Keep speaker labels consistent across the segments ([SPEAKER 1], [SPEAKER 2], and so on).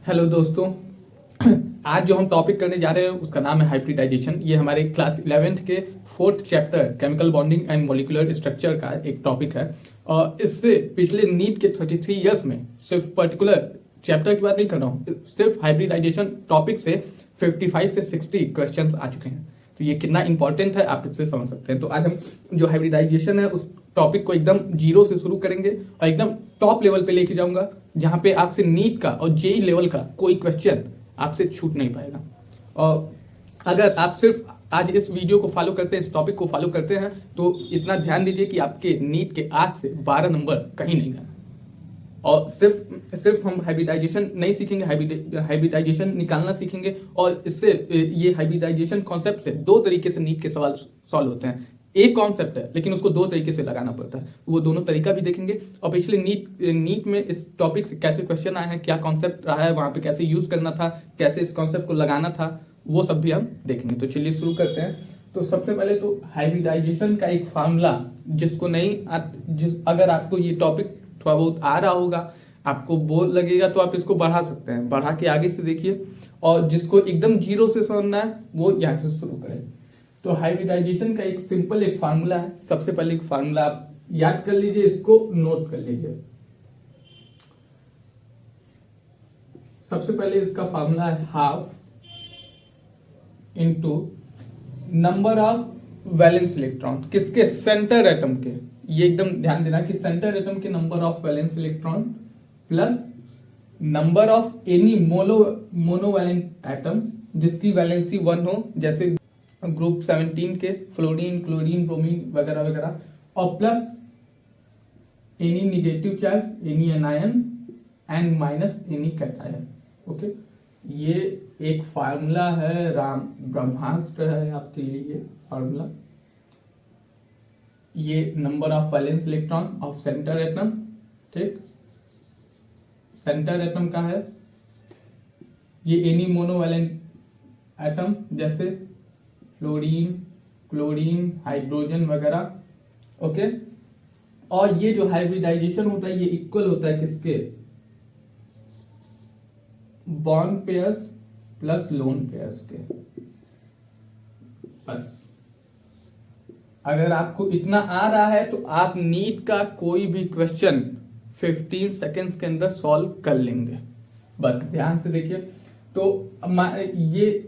[SPEAKER 1] Hello दोस्तों। आज जो हम टॉपिक करने जा रहे हैं उसका नाम है हाइब्रिडाइजेशन। ये हमारे क्लास 11th के fourth chapter chemical bonding and molecular structure का एक टॉपिक है। और इससे पिछले नीट के 33 इयर्स में सिर्फ पर्टिकुलर चैप्टर की बात नहीं कर रहा हूँ, सिर्फ हाइब्रिडाइजेशन टॉपिक से 55 से 60 क्वेश्चंस आ चुके हैं। तो ये कितना इंपॉर्टेंट है आप इससे समझ सकते हैं। तो आज हम जो हाइब्रिडाइजेशन है उस टॉपिक को एकदम जीरो से शुरू करेंगे और एकदम टॉप लेवल पे लेके जाऊंगा, जहां पे आपसे नीट का और जेई लेवल का कोई क्वेश्चन आपसे छूट नहीं पाएगा। और अगर आप सिर्फ आज इस वीडियो को फॉलो करते हैं, इस टॉपिक को फॉलो करते हैं, तो इतना ध्यान दीजिए कि आपके नीट के 8 से 12 नंबर कहीं नहीं गए। और सिर्फ हम हाइब्रिडाइजेशन नहीं सीखेंगे, हाइब्रिडाइजेशन निकालना सीखेंगे। और इससे ये हाइब्रिडाइजेशन कॉन्सेप्ट से दो तरीके से नीट के सवाल सॉल्व होते हैं। एक कॉन्सेप्ट है लेकिन उसको दो तरीके से लगाना पड़ता है, वो दोनों तरीका भी देखेंगे। और पिछले नीट में इस टॉपिक से कैसे क्वेश्चन आए हैं, क्या कॉन्सेप्ट रहा है, वहां पे कैसे यूज करना था, कैसे इस कॉन्सेप्ट को लगाना था, वो सब भी हम देखेंगे। तो चलिए शुरू करते हैं। तो सबसे पहले तो हाइब्रिडाइजेशन का एक फार्मूला, जिसको नहीं अगर आपको ये टॉपिक थोड़ा बहुत आ रहा होगा, आपको बोर लगेगा तो आप इसको बढ़ा सकते हैं, बढ़ा के आगे से देखिए। और जिसको एकदम जीरो से समझना है वो यहाँ से शुरू करें। तो हाइब्रिडाइजेशन का एक सिंपल एक फार्मूला है। सबसे पहले एक फार्मूला आप याद कर लीजिए, इसको नोट कर लीजिए। सबसे पहले इसका फार्मूला है half into number of valence electron, किसके? सेंटर एटम के। ये एकदम ध्यान देना कि सेंटर एटम के number of valence electron plus number of any monovalent atom जिसकी वैलेंसी 1 हो, जैसे ग्रुप 17 के फ्लोरीन, क्लोरीन, ब्रोमीन वगैरह वगैरह, और plus any negative charge, any anion and minus any cation. Okay, ये एक फार्मूला है, राम ब्रह्मास्त्र है आपके लिए ये फार्मूला। ये number of valence electron of centre atom, ठीक, सेंटर एटम का है। ये एनी मोनोवैलेंट एटम जैसे फ्लोरीन, क्लोरीन, हाइड्रोजन वगैरह। ओके, और ये जो हाइब्रिडाइजेशन होता है ये इक्वल होता है किसके? Bond pairs plus lone pairs के। बस अगर आपको इतना आ रहा है तो आप नीट का कोई भी क्वेश्चन 15 सेकेंड्स के अंदर सॉल्व कर लेंगे। बस ध्यान से देखिए। तो ये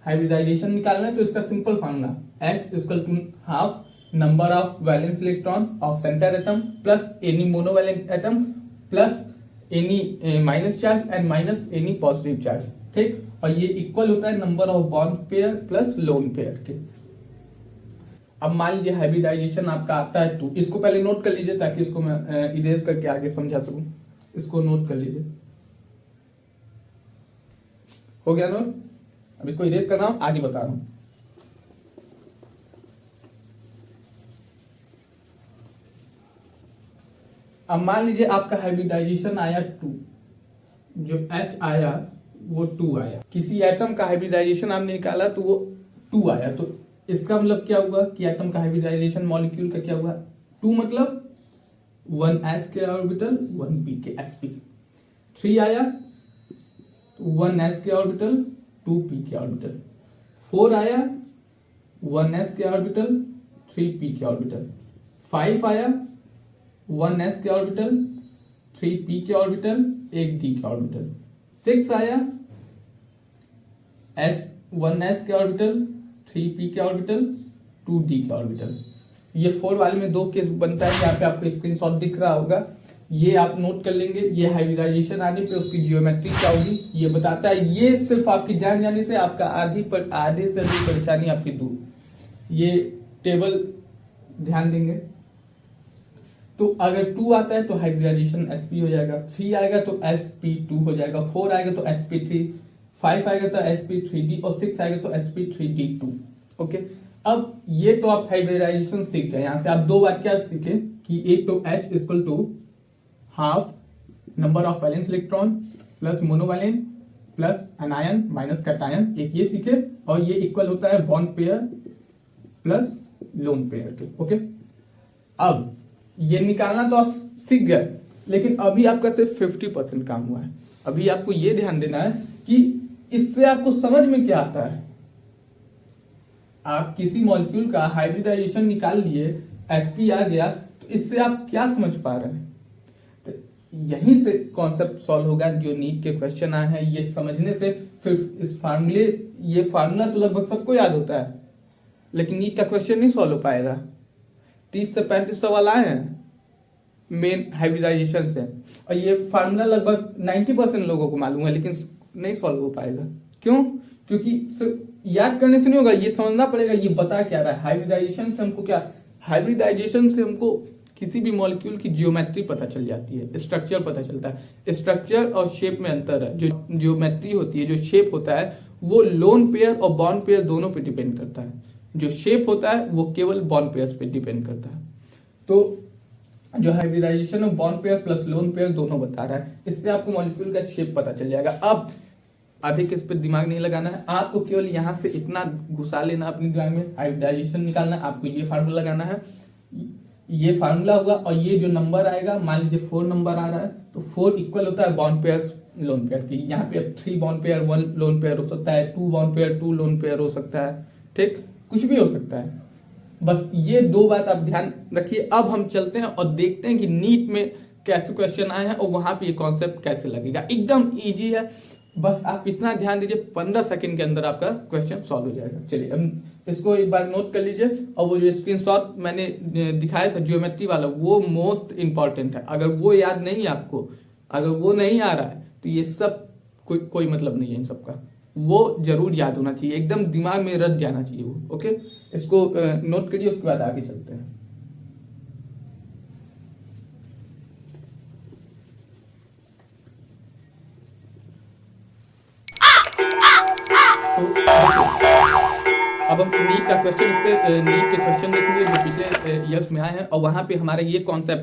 [SPEAKER 1] हाइब्रिडाइजेशन निकालना है तो इसका simple formula H equal to half number of valence electron of centre atom plus any monovalent atom plus any minus charge and minus any positive charge, ठीक। और ये इक्वल होता है number of bond pair plus lone pair के। अब मान लीजिए hybridisation आपका आता है 2, इसको पहले नोट कर लीजिए ताकि इसको मैं इरेज करके आगे समझा सकूं। इसको नोट कर लीजिए, हो गया नोट? अब इसको इरेज कर रहा हूं, आगे बता रहा हूं। अब मान लीजिए आपका हाइब्रिडाइजेशन आया 2, जो H आया वो 2 आया। किसी एटम का हाइब्रिडाइजेशन आपने निकाला तो वो 2 आया, तो इसका मतलब क्या हुआ कि एटम का हाइब्रिडाइजेशन मॉलिक्यूल का क्या हुआ? 2 मतलब 1s के ऑर्बिटल 1p के sp। 3 आया तो 1s के ऑर्बिटल 2p के ऑर्बिटल। 4 आया 1s के ऑर्बिटल 3p के ऑर्बिटल। 5 आया 1s के ऑर्बिटल 3p के ऑर्बिटल 1d के ऑर्बिटल। 6 आया 1s के ऑर्बिटल 3p के ऑर्बिटल 2d के ऑर्बिटल। ये 4 वाले में 2 केस बनता है, यहाँ पे आपको स्क्रीनशॉट दिख रहा होगा, ये आप नोट कर लेंगे। ये हाइब्रिडाइजेशन आने पे उसकी जियोमेट्री क्या होगी ये बताता है। ये सिर्फ आपकी जान जाने से आपका आधे से अधिक परेशानी आपकी दूर। ये टेबल ध्यान देंगे। तो अगर 2 आता है तो हाइब्रिडाइजेशन sp हो जाएगा, 3 आएगा तो sp2 हो जाएगा, 4 आएगा तो sp3, 5 आएगा तो sp3d और 6 आएगा तो sp3d2। ओके, अब ये तो आप हाइब्रिडाइजेशन सीख गए। यहां से आप 2 बात क्या सीखे कि एक तो H equal to half number of valence electron plus monovalent plus anion minus cation, एक ये सीखे। और ये इक्वल होता है bond pair plus lone pair के। ओके, अब ये निकालना तो आप सीख गए, लेकिन अभी आपका सिर्फ 50% काम हुआ है। अभी आपको ये ध्यान देना है कि इससे आपको समझ में क्या आता है। आप किसी मॉलिक्यूल का हाइब्रिडाइजेशन निकाल लिए, sp आ गया, तो इससे आप क्या समझ पा रहे हैं? तो यहीं से कॉन्सेप्ट सॉल्व होगा। जो नीट के क्वेश्चन आए हैं, ये समझने से सिर्फ इस फार्मूले, ये फार्मूला तो लगभग सबको याद होता है, लेकिन नीट का क्वेश्चन नहीं सॉल्व हो पाएगा। 30 से 35 सवाल आए हैं मेन हाइब्रिडाइजेशन से, और ये फार्मूला लगभग 90% लोगों को मालूम है, लेकिन नहीं सॉल्व हो पाएगा। क्यों? क्योंकि याद करने से नहीं होगा, ये समझना पड़ेगा ये बता क्या रहा है। हाइब्रिडाइजेशन से हमको क्या, हाइब्रिडाइजेशन से हमको किसी भी मॉलिक्यूल की जियोमेट्री पता चल जाती है, स्ट्रक्चर पता चलता है। स्ट्रक्चर और शेप में अंतर है। जो जियोमेट्री होती है, जो शेप होता है, वो लोन पेयर और बॉन्ड पेयर दोनों पे डिपेंड करता है। जो शेप होता है वो केवल बॉन्ड पेयर्स पे डिपेंड करता है। तो जो हाइब्रिडाइजेशन है bond pair plus lone pair दोनों बता रहा है। इससे आपको मॉलिक्यूल का शेप पता चल जाएगा। अब अधिक इस पर दिमाग नहीं लगाना है, आपको केवल यहां से इतना घुसा लेना अपने दिमाग में, हाइब्रिडाइजेशन निकालना है। आपको ये फार्मूला लगाना है, ये फार्मूला हुआ, और ये जो नंबर आएगा, मान लीजिए 4 नंबर आ रहा है, तो 4 इक्वल होता है बॉन्ड पेयर लोन पेयर की। यहाँ पे 3 बॉन्ड पेयर 1 लोन पेयर हो सकता है, 2 बॉन्ड पेयर 2 लोन पेयर हो सकता है, ठीक, कुछ भी हो सकता है। बस ये 2 बात आप ध्यान रखिए। अब हम चलते हैं और देखते हैं कि नीट में कैसे क्वेश्चन आए हैं और वहां पे ये कॉन्सेप्ट कैसे लगेगा। एकदम इजी है, बस आप इतना ध्यान दीजिए, 15 सेकंड के अंदर आपका क्वेश्चन सॉल्व हो जाएगा। चलिए अब इसको एक बार नोट कर लीजिए, और वो जो स्क्रीनशॉट मैंने दिखाया था ज्योमेट्री वाला, वो मोस्ट इंपॉर्टेंट है। अगर वो याद नहीं है आपको, अगर वो नहीं आ रहा है, तो ये सब कोई मतलब नहीं है इन सबका। वो जरूर याद होना चाहिए, एकदम दिमाग में रट जाना चाहिए वो। ओके, इसको नोट करिए, उसके बाद आगे चलते हैं। अब हम नीट का क्वेश्चन, इस पे नीट के क्वेश्चन देखेंगे जो पिछले ईयर्स में आए हैं, और वहां पे हमारा ये कॉन्सेप्ट